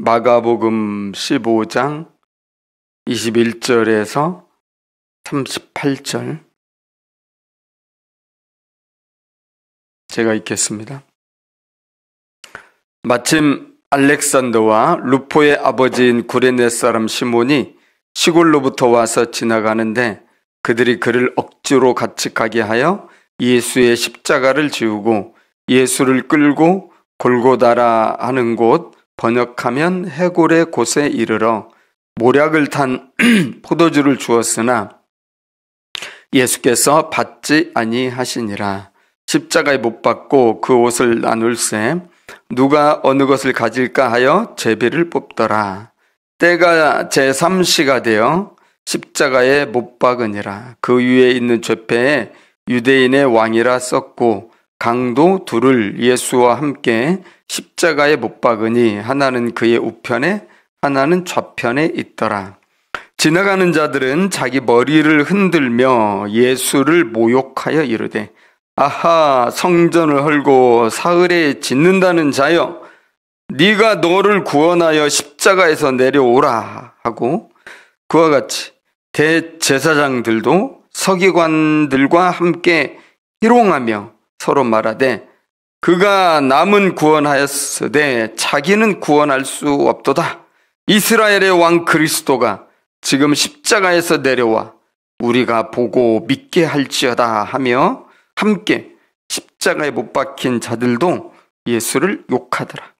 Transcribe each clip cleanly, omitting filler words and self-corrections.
마가복음 15장 21절에서 38절 제가 읽겠습니다. 마침 알렉산더와 루포의 아버지인 구레네 사람 시몬이 시골로부터 와서 지나가는데 그들이 그를 억지로 같이 가게 하여 예수의 십자가를 지우고 예수를 끌고 골고다라 하는 곳, 번역하면 해골의 곳에 이르러 모략을 탄 포도주를 주었으나 예수께서 받지 아니하시니라. 십자가에 못 박고 그 옷을 나눌세 누가 어느 것을 가질까 하여 제비를 뽑더라. 때가 제3시가 되어 십자가에 못 박으니라. 그 위에 있는 죄패에 유대인의 왕이라 썼고 강도 둘을 예수와 함께 십자가에 못 박으니 하나는 그의 우편에 하나는 좌편에 있더라. 지나가는 자들은 자기 머리를 흔들며 예수를 모욕하여 이르되 아하, 성전을 헐고 사흘에 짓는다는 자여, 네가 너를 구원하여 십자가에서 내려오라 하고 그와 같이 대제사장들도 서기관들과 함께 희롱하며 서로 말하되 그가 남은 구원하였으되 자기는 구원할 수 없도다. 이스라엘의 왕 그리스도가 지금 십자가에서 내려와 우리가 보고 믿게 할지어다 하며 함께 십자가에 못 박힌 자들도 예수를 욕하더라.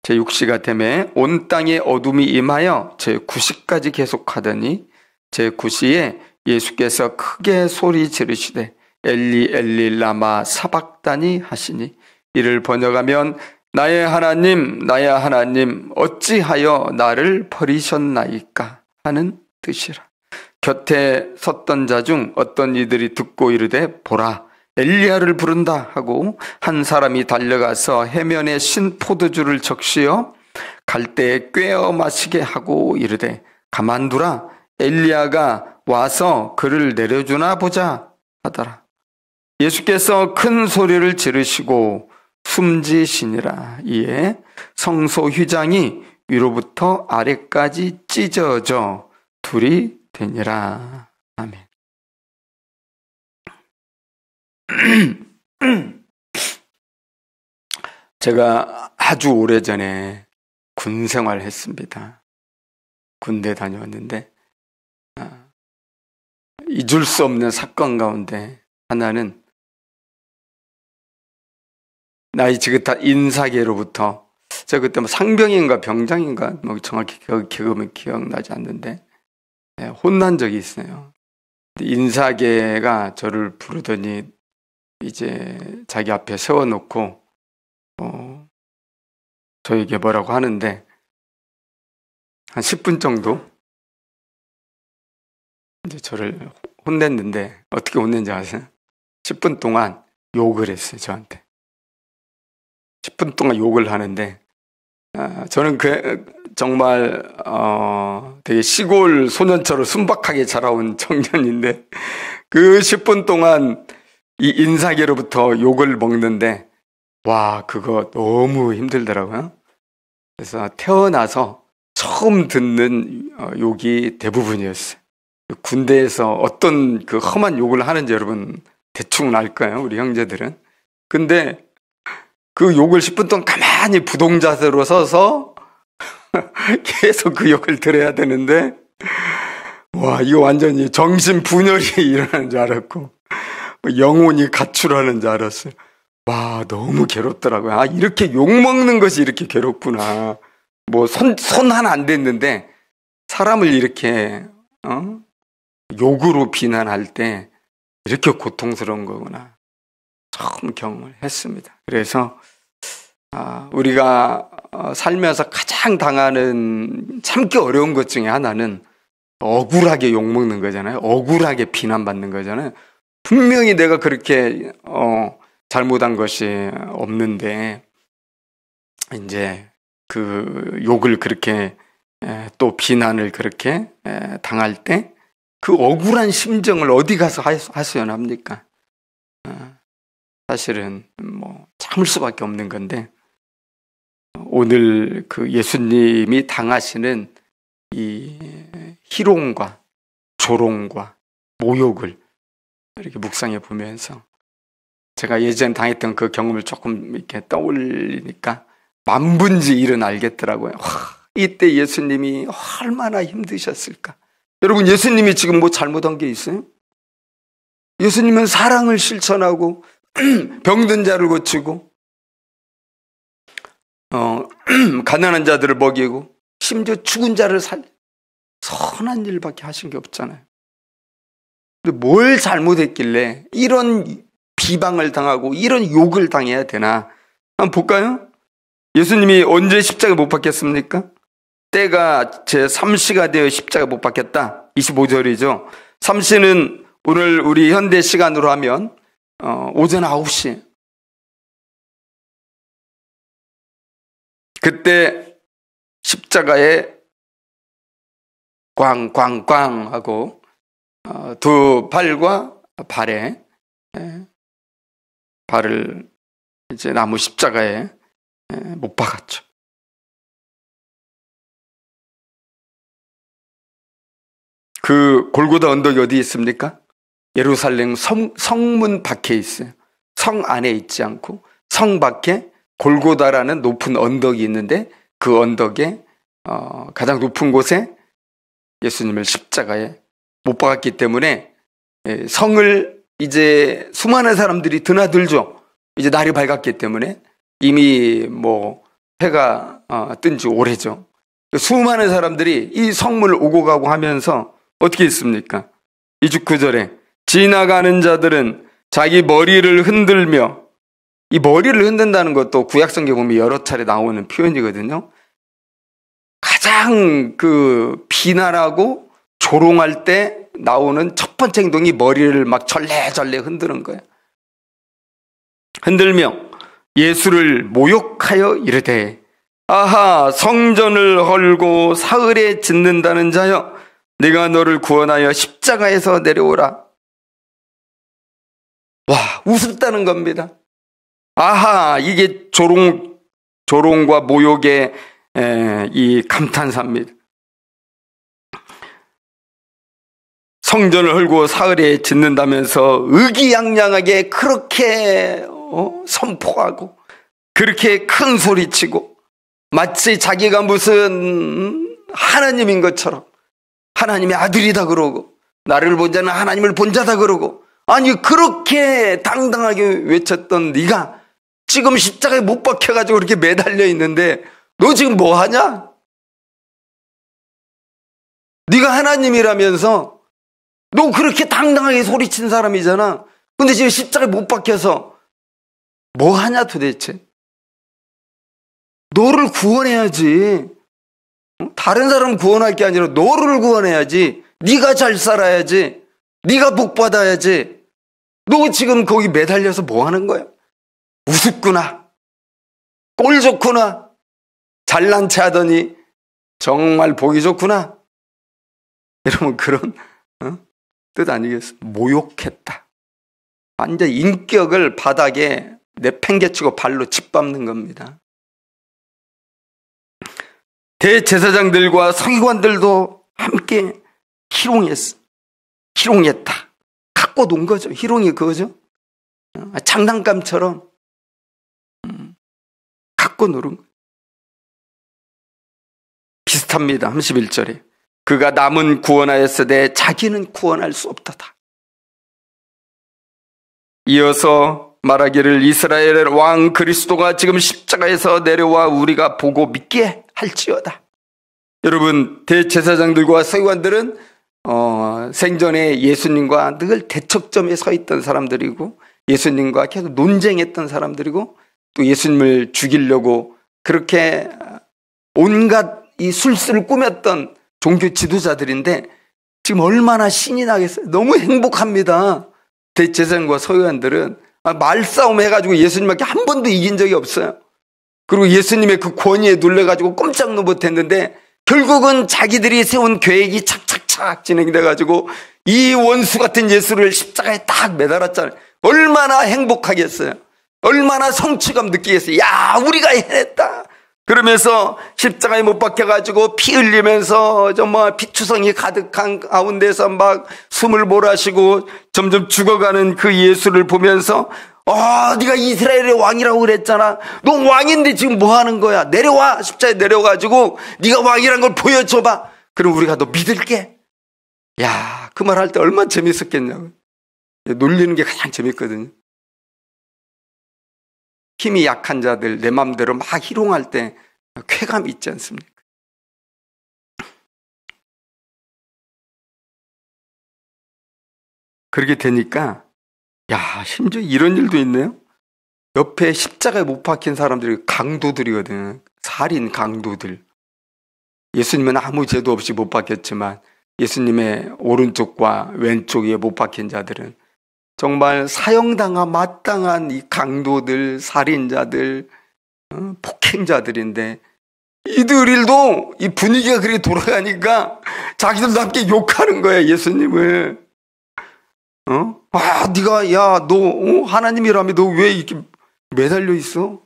제6시가 되매 온 땅에 어둠이 임하여 제9시까지 계속하더니 제9시에 예수께서 크게 소리 지르시되 엘리 엘리 라마 사박다니 하시니 이를 번역하면 나의 하나님 어찌하여 나를 버리셨나이까 하는 뜻이라. 곁에 섰던 자 중 어떤 이들이 듣고 이르되 보라 엘리야를 부른다 하고 한 사람이 달려가서 해면에 신 포도주를 적시어 갈대에 꿰어 마시게 하고 이르되 가만두라 엘리야가 와서 그를 내려주나 보자 하더라. 예수께서 큰 소리를 지르시고 숨지시니라. 이에 성소 휘장이 위로부터 아래까지 찢어져 둘이 되니라. 아멘. 제가 아주 오래전에 군 생활했습니다. 군대 다녀왔는데 잊을 수 없는 사건 가운데 하나는 나이 지긋한 인사계로부터 제가 그때 뭐 상병인가 병장인가 뭐 정확히 기억나지 않는데 혼난 적이 있어요. 인사계가 저를 부르더니 이제 자기 앞에 세워놓고 저에게 뭐라고 하는데 한 10분 정도 이제 저를 혼냈는데 어떻게 혼낸지 아세요? 10분 동안 욕을 했어요. 저한테 10분 동안 욕을 하는데 저는 정말 되게 시골 소년처럼 순박하게 자라온 청년인데 그 10분 동안 이 인사계로부터 욕을 먹는데 와 그거 너무 힘들더라고요. 그래서 태어나서 처음 듣는 욕이 대부분이었어요. 군대에서 어떤 그 험한 욕을 하는지 여러분 대충 알 거예요. 우리 형제들은. 근데 그 욕을 10분 동안 가만히 부동자세로 서서 계속 그 욕을 들어야 되는데 와 이거 완전히 정신분열이 일어나는 줄 알았고 영혼이 가출하는 줄 알았어요. 와 너무 괴롭더라고요. 아 이렇게 욕먹는 것이 이렇게 괴롭구나. 뭐 손 하나 안 댔는데 사람을 이렇게 욕으로 비난할 때 이렇게 고통스러운 거구나. 처음 경험을 했습니다. 그래서 우리가 살면서 가장 당하는 참기 어려운 것 중에 하나는 억울하게 욕먹는 거잖아요. 억울하게 비난받는 거잖아요. 분명히 내가 그렇게 잘못한 것이 없는데 이제 그 욕을 그렇게 또 비난을 그렇게 당할 때 그 억울한 심정을 어디 가서 하소연합니까? 사실은 뭐 참을 수밖에 없는 건데 오늘 그 예수님이 당하시는 이 희롱과 조롱과 모욕을 이렇게 묵상해 보면서 제가 예전 당했던 그 경험을 조금 이렇게 떠올리니까 만분지 일은 알겠더라고요. 이때 예수님이 얼마나 힘드셨을까. 여러분, 예수님이 지금 뭐 잘못한 게 있어요? 예수님은 사랑을 실천하고 병든 자를 고치고 가난한 자들을 먹이고 심지어 죽은 자를 선한 일밖에 하신 게 없잖아요. 근데 뭘 잘못했길래 이런 비방을 당하고 이런 욕을 당해야 되나? 한번 볼까요? 예수님이 언제 십자가에 못 박혔습니까? 때가 제 3시가 되어 십자가에 못 박혔다. 25절이죠. 3시는 오늘 우리 현대 시간으로 하면 오전 9시. 그때 십자가에 꽝꽝꽝 하고 두 팔과 발에 발을 이제 나무 십자가에 못 박았죠. 그 골고다 언덕이 어디 있습니까? 예루살렘 성문 밖에 있어요. 성 안에 있지 않고 성 밖에 골고다라는 높은 언덕이 있는데 그 언덕에 가장 높은 곳에 예수님을 십자가에 못 박았기 때문에 성을 이제 수많은 사람들이 드나들죠. 이제 날이 밝았기 때문에 이미 뭐 해가 뜬 지 오래죠. 수많은 사람들이 이 성문을 오고 가고 하면서 어떻게 했습니까? 29절에 지나가는 자들은 자기 머리를 흔들며, 이 머리를 흔든다는 것도 구약성경에 보면 여러 차례 나오는 표현이거든요. 가장 그 비난하고 조롱할 때 나오는 첫 번째 행동이 머리를 막 절레절레 흔드는 거예요. 흔들며 예수를 모욕하여 이르되 아하, 성전을 헐고 사흘에 짓는다는 자여, 내가 너를 구원하여 십자가에서 내려오라. 와, 우습다는 겁니다. 아하, 이게 조롱과 모욕의 이 감탄사입니다. 성전을 헐고 사흘에 짓는다면서 의기양양하게 그렇게 선포하고 그렇게 큰 소리치고 마치 자기가 무슨 하나님인 것처럼 하나님의 아들이다 그러고 나를 본 자는 하나님을 본 자다 그러고, 아니 그렇게 당당하게 외쳤던 네가 지금 십자가에 못 박혀가지고 그렇게 매달려 있는데 너 지금 뭐 하냐? 네가 하나님이라면서 너 그렇게 당당하게 소리친 사람이잖아. 근데 지금 십자가에 못 박혀서 뭐 하냐 도대체? 너를 구원해야지. 다른 사람 구원할 게 아니라 너를 구원해야지. 네가 잘 살아야지. 네가 복 받아야지. 너 지금 거기 매달려서 뭐 하는 거야? 우습구나. 꼴 좋구나. 잘난 체 하더니 정말 보기 좋구나. 여러분, 그런 뜻 아니겠어요? 모욕했다. 완전 인격을 바닥에 내팽개치고 발로 짓밟는 겁니다. 대제사장들과 서기관들도 함께 희롱했다. 갖고 논 거죠. 희롱이 그거죠. 장난감처럼 갖고 노는 거예요. 비슷합니다. 31절에 그가 남은 구원하였으되 자기는 구원할 수 없도다. 이어서 말하기를 이스라엘의 왕 그리스도가 지금 십자가에서 내려와 우리가 보고 믿게 할지어다. 여러분, 대제사장들과 서기관들은 생전에 예수님과 늘 대척점에 서 있던 사람들이고 예수님과 계속 논쟁했던 사람들이고 또 예수님을 죽이려고 그렇게 온갖 이 술수를 꾸몄던 종교 지도자들인데 지금 얼마나 신이 나겠어요. 너무 행복합니다. 대제사장과 서기관들은 말싸움 해가지고 예수님밖에 한 번도 이긴 적이 없어요. 그리고 예수님의 그 권위에 눌려가지고 꼼짝도 못했는데 결국은 자기들이 세운 계획이 착착착 진행돼가지고 이 원수 같은 예수를 십자가에 딱 매달았잖아요. 얼마나 행복하겠어요. 얼마나 성취감 느끼겠어요. 야, 우리가 해냈다. 그러면서 십자가에 못 박혀가지고 피 흘리면서 정말 피투성이 가득한 가운데서 막 숨을 몰아쉬고 점점 죽어가는 그 예수를 보면서 네가 이스라엘의 왕이라고 그랬잖아. 너 왕인데 지금 뭐 하는 거야? 내려와. 십자가에 내려가지고 네가 왕이란 걸 보여줘봐. 그럼 우리가 너 믿을게. 야, 그 말 할 때 얼마나 재밌었겠냐고. 놀리는 게 가장 재밌거든요. 힘이 약한 자들, 내 마음대로 막 희롱할 때 쾌감이 있지 않습니까? 그렇게 되니까, 야, 심지어 이런 일도 있네요. 옆에 십자가에 못 박힌 사람들이 강도들이거든요. 살인 강도들. 예수님은 아무 죄도 없이 못 박혔지만 예수님의 오른쪽과 왼쪽에 못 박힌 자들은 정말 사형당한 마땅한 이 강도들, 살인자들, 폭행자들인데 이들도 이 분위기가 그렇게 돌아가니까 자기들답게 욕하는 거야, 예수님을. 네가, 야, 너 하나님이라며 너 왜 이렇게 매달려 있어?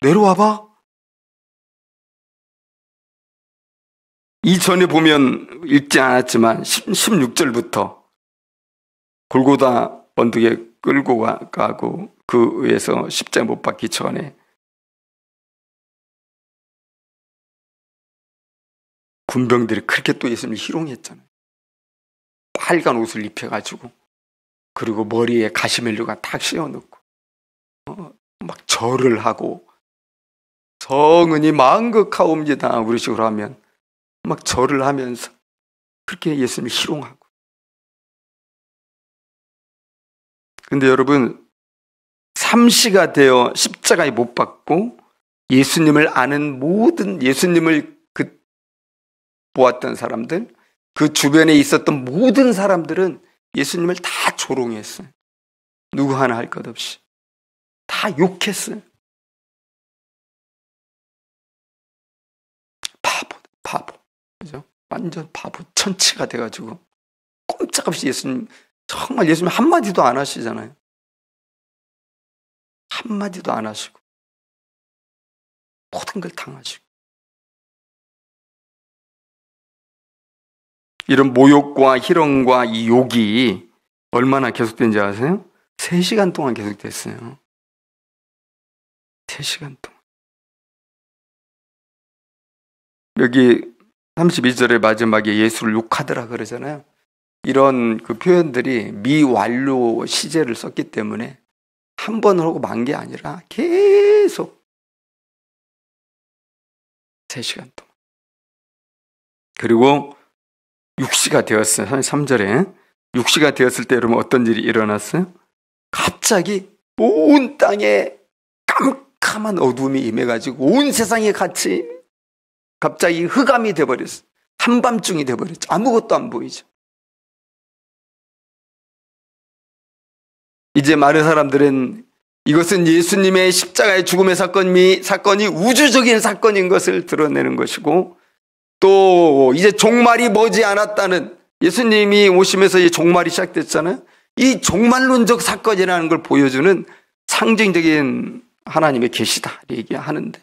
내려와봐. 이전에 보면 읽지 않았지만 16절부터 골고다 언덕에 끌고 가고 그 위에서 십자가에 못 박기 전에 군병들이 그렇게 또 예수님을 희롱했잖아요. 빨간 옷을 입혀가지고 그리고 머리에 가시멜로가 탁 씌워놓고 막 절을 하고 성은이 망극하옵니다 우리 식으로 하면 막 절을 하면서 그렇게 예수님을 희롱하고. 근데 여러분, 삼시가 되어 십자가에 못 박고 예수님을 아는 모든, 예수님을 보았던 사람들, 그 주변에 있었던 모든 사람들은 예수님을 다 조롱했어요. 누구 하나 할 것 없이 다 욕했어요. 바보, 그죠? 완전 바보, 천치가 돼가지고 꼼짝없이 예수님, 정말 예수님 한마디도 안 하시잖아요. 한마디도 안 하시고 모든 걸 당하시고. 이런 모욕과 희롱과 이 욕이 얼마나 계속된지 아세요? 3시간 동안 계속됐어요. 3시간 동안. 여기 32절의 마지막에 예수를 욕하더라 그러잖아요. 이런 그 표현들이 미완료 시제를 썼기 때문에 한 번 하고 만 게 아니라 계속 3시간 동안. 그리고 6시가 되었어요. 3절에 6시가 되었을 때 여러분 어떤 일이 일어났어요? 갑자기 온 땅에 깜깜한 어둠이 임해가지고 온 세상이 같이 갑자기 흑암이 돼버렸어요. 한밤중이 돼버렸죠. 아무것도 안 보이죠. 이제 많은 사람들은 이것은 예수님의 십자가의 죽음의 사건이 우주적인 사건인 것을 드러내는 것이고, 또 이제 종말이 머지 않았다는, 예수님이 오시면서 이 종말이 시작됐잖아요. 이 종말론적 사건이라는 걸 보여주는 상징적인 하나님의 계시다 얘기하는데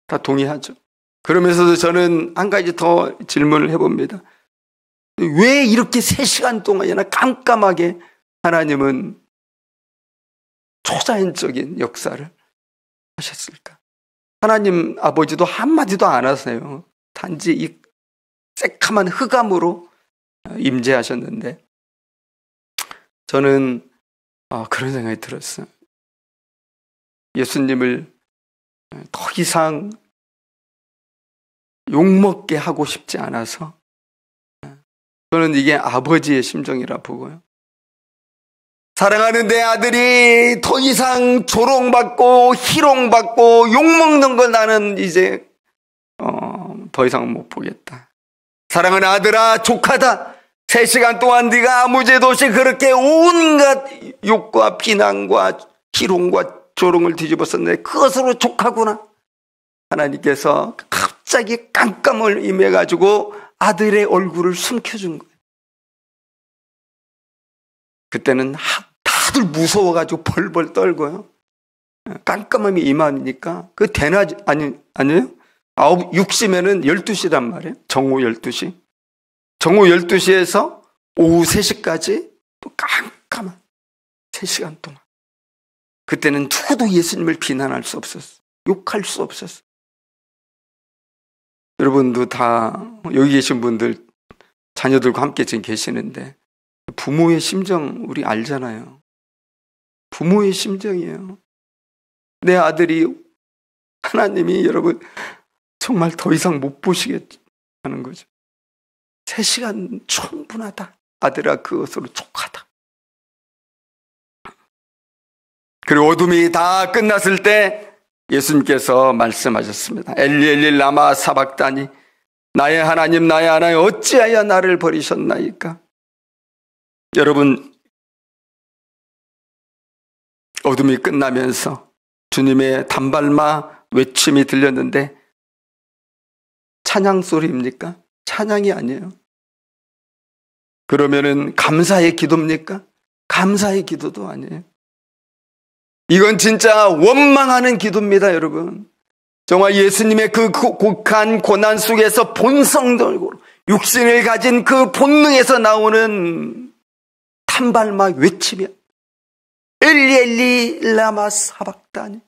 다 동의하죠. 그러면서도 저는 한 가지 더 질문을 해봅니다. 왜 이렇게 3시간 동안이나 깜깜하게 하나님은 초자연적인 역사를 하셨을까? 하나님 아버지도 한마디도 안 하세요. 단지 이 새카만 흑암으로 임재하셨는데, 저는 그런 생각이 들었어요. 예수님을 더 이상 욕먹게 하고 싶지 않아서, 저는 이게 아버지의 심정이라 보고요. 사랑하는 내 아들이 더 이상 조롱받고 희롱받고 욕먹는 걸 나는 이제 더 이상 못 보겠다. 사랑하는 아들아, 조카다. 3시간 동안 네가 아무 죄도 없이 그렇게 온갖 욕과 비난과 희롱과 조롱을 뒤집었었는데 그것으로 족하구나. 하나님께서 갑자기 깜깜을 임해가지고 아들의 얼굴을 숨겨준 거예요. 그때는 다들 무서워가지고 벌벌 떨고요. 깜깜함이 임하니까 그 대낮 아니에요? 6시면은 12시란 말이에요. 정오 12시. 정오 12시에서 오후 3시까지 또 깜깜한 3시간 동안. 그때는 누구도 예수님을 비난할 수 없었어. 욕할 수 없었어. 여러분도 다 여기 계신 분들 자녀들과 함께 지금 계시는데 부모의 심정 우리 알잖아요. 부모의 심정이에요. 내 아들이 하나님이 여러분 정말 더 이상 못 보시겠다는 거죠. 3시간 충분하다. 아들아 그것으로 족하다. 그리고 어둠이 다 끝났을 때 예수님께서 말씀하셨습니다. 엘리 엘리 라마 사박다니 나의 하나님 어찌하여 나를 버리셨나이까. 여러분 어둠이 끝나면서 주님의 단발마 외침이 들렸는데 찬양 소리입니까? 찬양이 아니에요. 그러면은 감사의 기도입니까? 감사의 기도도 아니에요. 이건 진짜 원망하는 기도입니다, 여러분. 정말 예수님의 그 곡한 고난 속에서 본성적으로 육신을 가진 그 본능에서 나오는 탄발마 외침이야. 엘리 엘리 라마 사박다니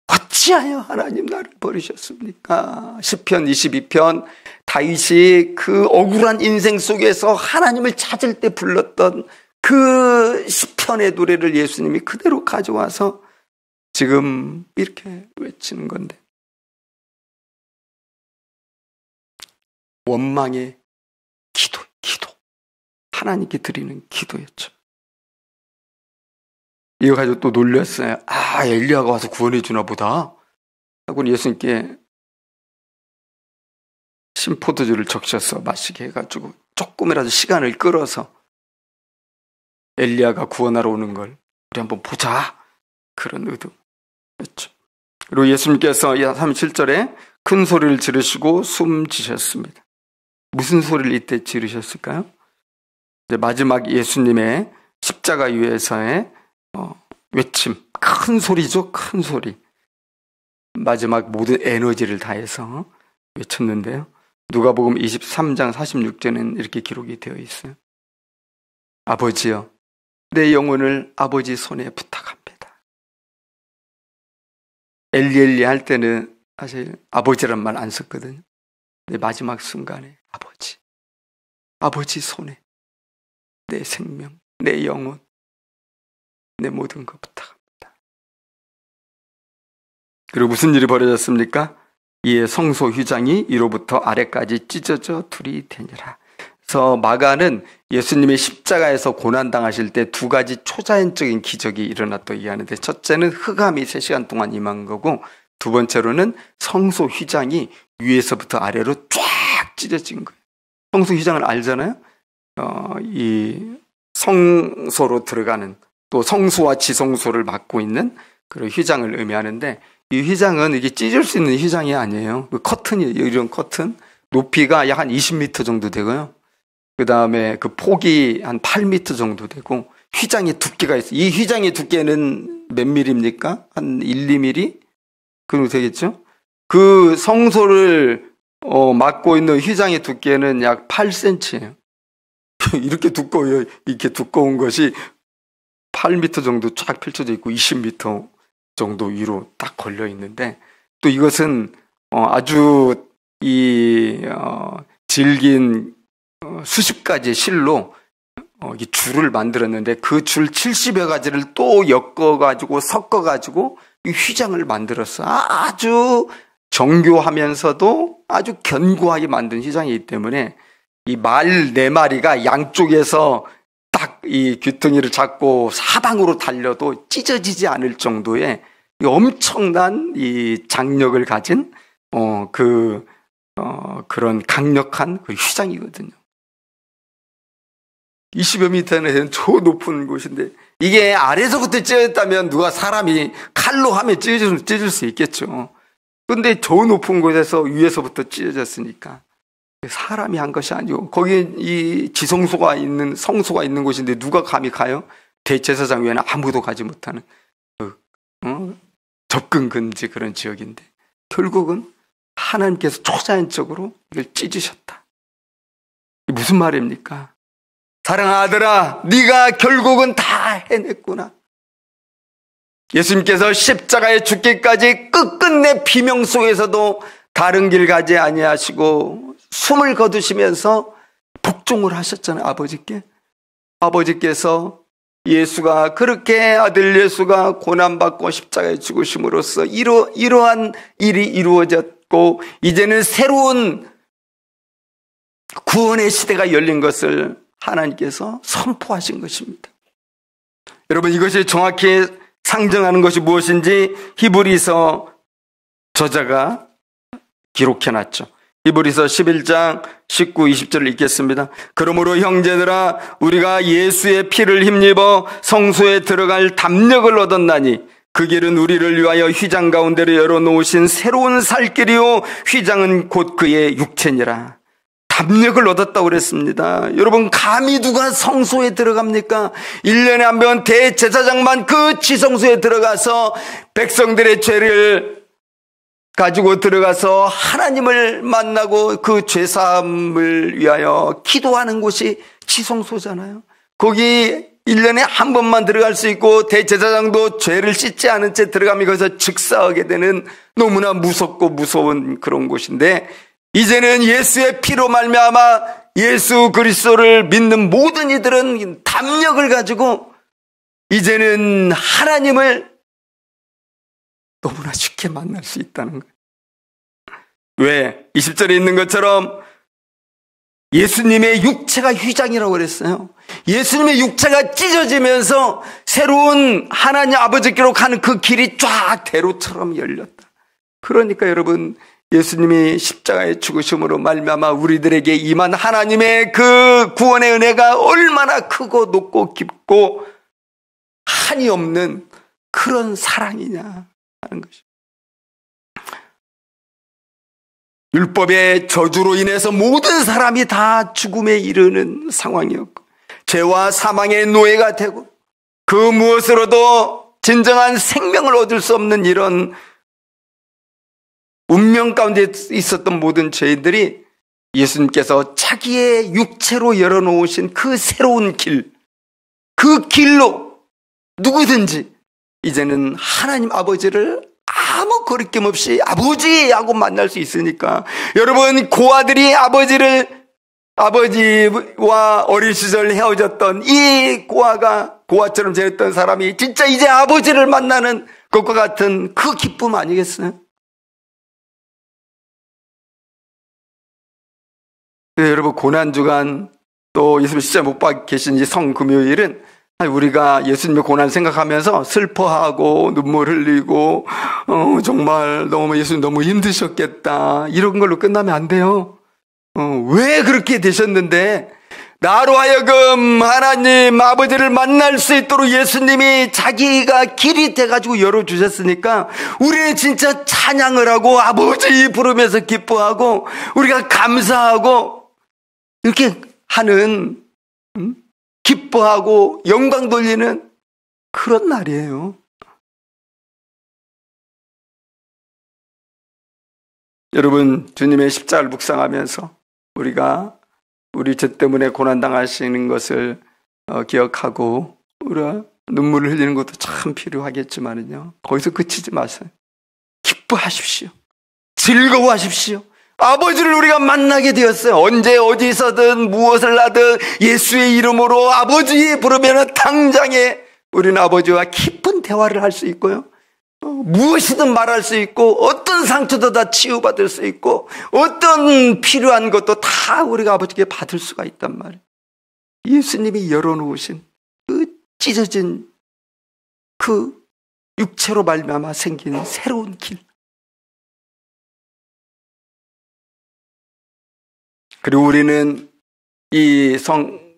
어찌하여 하나님 나를 버리셨습니까? 시편 22편 다윗이 그 억울한 인생 속에서 하나님을 찾을 때 불렀던 그 시편의 노래를 예수님이 그대로 가져와서 지금 이렇게 외치는 건데 원망의 기도 하나님께 드리는 기도였죠. 이거 가지고 또 놀렸어요. 엘리야가 와서 구원해 주나 보다 하고 예수님께 신포도주를 적셔서 마시게 해가지고 조금이라도 시간을 끌어서 엘리야가 구원하러 오는 걸 우리 한번 보자, 그런 의도였죠. 그리고 예수님께서 37절에 큰 소리를 지르시고 숨지셨습니다. 무슨 소리를 이때 지르셨을까요? 이제 마지막 예수님의 십자가 위에서의 외침, 큰 소리죠, 큰 소리. 마지막 모든 에너지를 다해서 외쳤는데요. 누가복음 23장 46절에는 이렇게 기록이 되어 있어요. 아버지여, 내 영혼을 아버지 손에 부탁합니다. 엘리 엘리 할 때는 사실 아버지란 말 안 썼거든요. 근데 마지막 순간에 아버지 손에 내 생명, 내 영혼, 내 모든 것 부탁합니다. 그리고 무슨 일이 벌어졌습니까? 이에 성소 휘장이 위로부터 아래까지 찢어져 둘이 되니라. 그래서 마가는 예수님이 십자가에서 고난당하실 때 두 가지 초자연적인 기적이 일어났다고 얘기하는데, 첫째는 흑암이 3시간 동안 임한 거고, 두 번째로는 성소 휘장이 위에서부터 아래로 쫙 찢어진 거예요. 성소 휘장을 알잖아요. 이 성소로 들어가는, 또 성소와 지성소를 맡고 있는 그런 휘장을 의미하는데, 이 휘장은 이게 찢을 수 있는 휘장이 아니에요. 그 커튼이에요. 이런 커튼. 높이가 약 한 20m 정도 되고요. 그 다음에 그 폭이 한 8m 정도 되고, 휘장의 두께가 있어요. 이 휘장의 두께는 몇 밀입니까? 한 1, 2mm? 그러면 되겠죠? 그 성소를 막고 있는 휘장의 두께는 약 8cm예요. 이렇게 두꺼워요. 이렇게 두꺼운 것이 8m 정도 쫙 펼쳐져 있고 20m 정도 위로 딱 걸려 있는데, 또 이것은 아주 질긴 수십 가지의 실로 이 줄을 만들었는데, 그 줄 70여 가지를 또 엮어가지고 섞어가지고 이 휘장을 만들었어. 아주 정교하면서도 아주 견고하게 만든 휘장이기 때문에 이 말 4마리가 양쪽에서 딱 이 귀퉁이를 잡고 사방으로 달려도 찢어지지 않을 정도의 이 엄청난 이 장력을 가진 그런 강력한 그 휘장이거든요. 20여 미터는 저 높은 곳인데, 이게 아래서부터 찢어졌다면 누가 사람이 칼로 하면 찢어질 수 있겠죠. 근데 저 높은 곳에서 위에서부터 찢어졌으니까 사람이 한 것이 아니고, 거기 이 지성소가 있는, 성소가 있는 곳인데 누가 감히 가요? 대제사장 외에는 아무도 가지 못하는 접근 금지 그런 지역인데 결국은 하나님께서 초자연적으로 이걸 찢으셨다. 이게 무슨 말입니까? 사랑하는 아들아, 네가 결국은 다 해냈구나. 예수님께서 십자가에 죽기까지 끝끝내 비명 속에서도 다른 길 가지 아니하시고 숨을 거두시면서 복종을 하셨잖아요. 아버지께서 예수가 그렇게 아들 예수가 고난받고 십자가에 죽으심으로써 이러한 일이 이루어졌고 이제는 새로운 구원의 시대가 열린 것을 하나님께서 선포하신 것입니다. 여러분, 이것이 정확히 상정하는 것이 무엇인지 히브리서 저자가 기록해놨죠. 히브리서 11장 19, 20절을 읽겠습니다. 그러므로 형제들아, 우리가 예수의 피를 힘입어 성소에 들어갈 담력을 얻었나니 그 길은 우리를 위하여 휘장 가운데로 열어놓으신 새로운 살 길이요 휘장은 곧 그의 육체니라. 담력을 얻었다고 그랬습니다. 여러분, 감히 누가 성소에 들어갑니까? 1년에 한 번 대제사장만 그 지성소에 들어가서 백성들의 죄를 가지고 들어가서 하나님을 만나고 그 죄사함을 위하여 기도하는 곳이 지성소잖아요. 거기 1년에 한 번만 들어갈 수 있고 대제사장도 죄를 씻지 않은 채 들어가면 거기서 즉사하게 되는 너무나 무섭고 무서운 그런 곳인데, 이제는 예수의 피로 말미암아 예수 그리스도를 믿는 모든 이들은 담력을 가지고 이제는 하나님을 너무나 쉽게 만날 수 있다는 거예요. 왜? 20절에 있는 것처럼 예수님의 육체가 휘장이라고 그랬어요. 예수님의 육체가 찢어지면서 새로운 하나님 아버지께로 가는 그 길이 쫙 대로처럼 열렸다. 그러니까 여러분, 예수님이 십자가에 죽으심으로 말미암아 우리들에게 임한 하나님의 그 구원의 은혜가 얼마나 크고 높고 깊고 한이 없는 그런 사랑이냐 하는 것입니다. 율법의 저주로 인해서 모든 사람이 다 죽음에 이르는 상황이었고 죄와 사망의 노예가 되고 그 무엇으로도 진정한 생명을 얻을 수 없는 이런 운명 가운데 있었던 모든 죄인들이 예수님께서 자기의 육체로 열어놓으신 그 새로운 길, 그 길로 누구든지 이제는 하나님 아버지를 아무 거리낌 없이 아버지하고 만날 수 있으니까, 여러분, 고아들이 아버지와 어린 시절 헤어졌던 이 고아처럼 지냈던 사람이 진짜 이제 아버지를 만나는 것과 같은 그 기쁨 아니겠어요? 네, 여러분, 고난주간 또 예수님 진짜 못 봐 계신 이 성금요일은 우리가 예수님의 고난 생각하면서 슬퍼하고 눈물 흘리고 정말 너무 예수님 너무 힘드셨겠다 이런 걸로 끝나면 안 돼요. 왜 그렇게 되셨는데 나로 하여금 하나님 아버지를 만날 수 있도록 예수님이 자기가 길이 돼가지고 열어주셨으니까 우리는 진짜 찬양을 하고 아버지 부르면서 기뻐하고 우리가 감사하고 이렇게 하는, 기뻐하고 영광 돌리는 그런 날이에요. 여러분, 주님의 십자가를 묵상하면서 우리가 우리 죄 때문에 고난당하시는 것을 기억하고 우리가 눈물을 흘리는 것도 참 필요하겠지만은요, 거기서 그치지 마세요. 기뻐하십시오. 즐거워하십시오. 아버지를 우리가 만나게 되었어요. 언제 어디서든 무엇을 하든 예수의 이름으로 아버지 부르면 당장에 우리는 아버지와 깊은 대화를 할 수 있고요, 무엇이든 말할 수 있고 어떤 상처도 다 치유받을 수 있고 어떤 필요한 것도 다 우리가 아버지께 받을 수가 있단 말이에요. 예수님이 열어놓으신 그 찢어진 그 육체로 말미암아 생기는 새로운 길, 그리고 우리는 이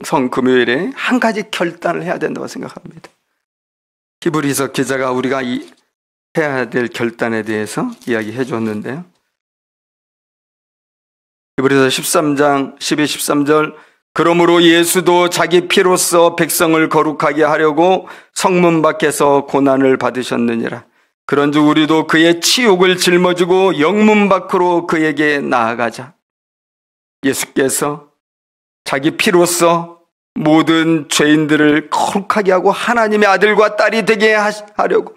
성금요일에 한 가지 결단을 해야 된다고 생각합니다. 히브리서 기자가 우리가 해야 될 결단에 대해서 이야기해 줬는데요. 히브리서 13장 12, 13절 그러므로 예수도 자기 피로써 백성을 거룩하게 하려고 성문 밖에서 고난을 받으셨느니라. 그런즉 우리도 그의 치욕을 짊어지고 영문 밖으로 그에게 나아가자. 예수께서 자기 피로써 모든 죄인들을 거룩하게 하고 하나님의 아들과 딸이 되게 하려고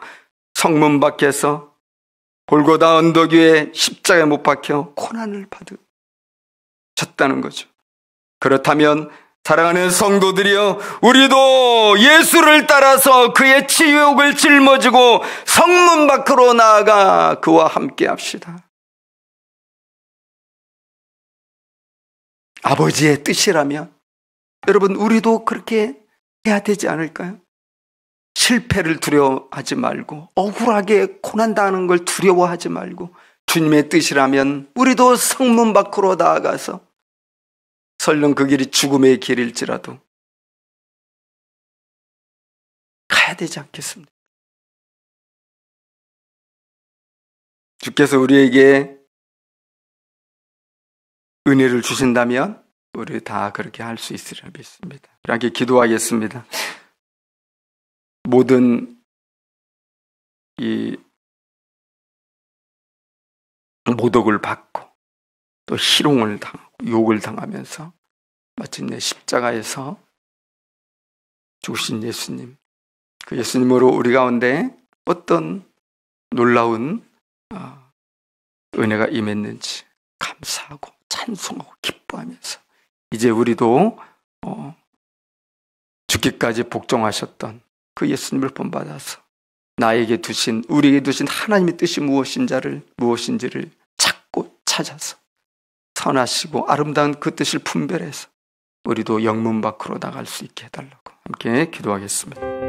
성문 밖에서 골고다 언덕 위에 십자가에 못 박혀 고난을 받으셨다는 거죠. 그렇다면 사랑하는 성도들이여, 우리도 예수를 따라서 그의 치욕을 짊어지고 성문 밖으로 나아가 그와 함께 합시다. 아버지의 뜻이라면 여러분, 우리도 그렇게 해야 되지 않을까요? 실패를 두려워하지 말고, 억울하게 고난당하는 걸 두려워하지 말고, 주님의 뜻이라면 우리도 성문 밖으로 나아가서 설령 그 길이 죽음의 길일지라도 가야 되지 않겠습니까? 주께서 우리에게 은혜를 주신다면 우리 다 그렇게 할 수 있으리라 믿습니다. 이렇게 기도하겠습니다. 모든 이 모독을 받고 또 희롱을 당하고 욕을 당하면서 마침내 십자가에서 죽으신 예수님, 그 예수님으로 우리 가운데 어떤 놀라운 은혜가 임했는지 감사하고 찬송하고 기뻐하면서 이제 우리도 죽기까지 복종하셨던 그 예수님을 본받아서 나에게 두신, 우리에게 두신 하나님의 뜻이 무엇인지를 찾고 찾아서 선하시고 아름다운 그 뜻을 분별해서 우리도 영문 밖으로 나갈 수 있게 해달라고 함께 기도하겠습니다.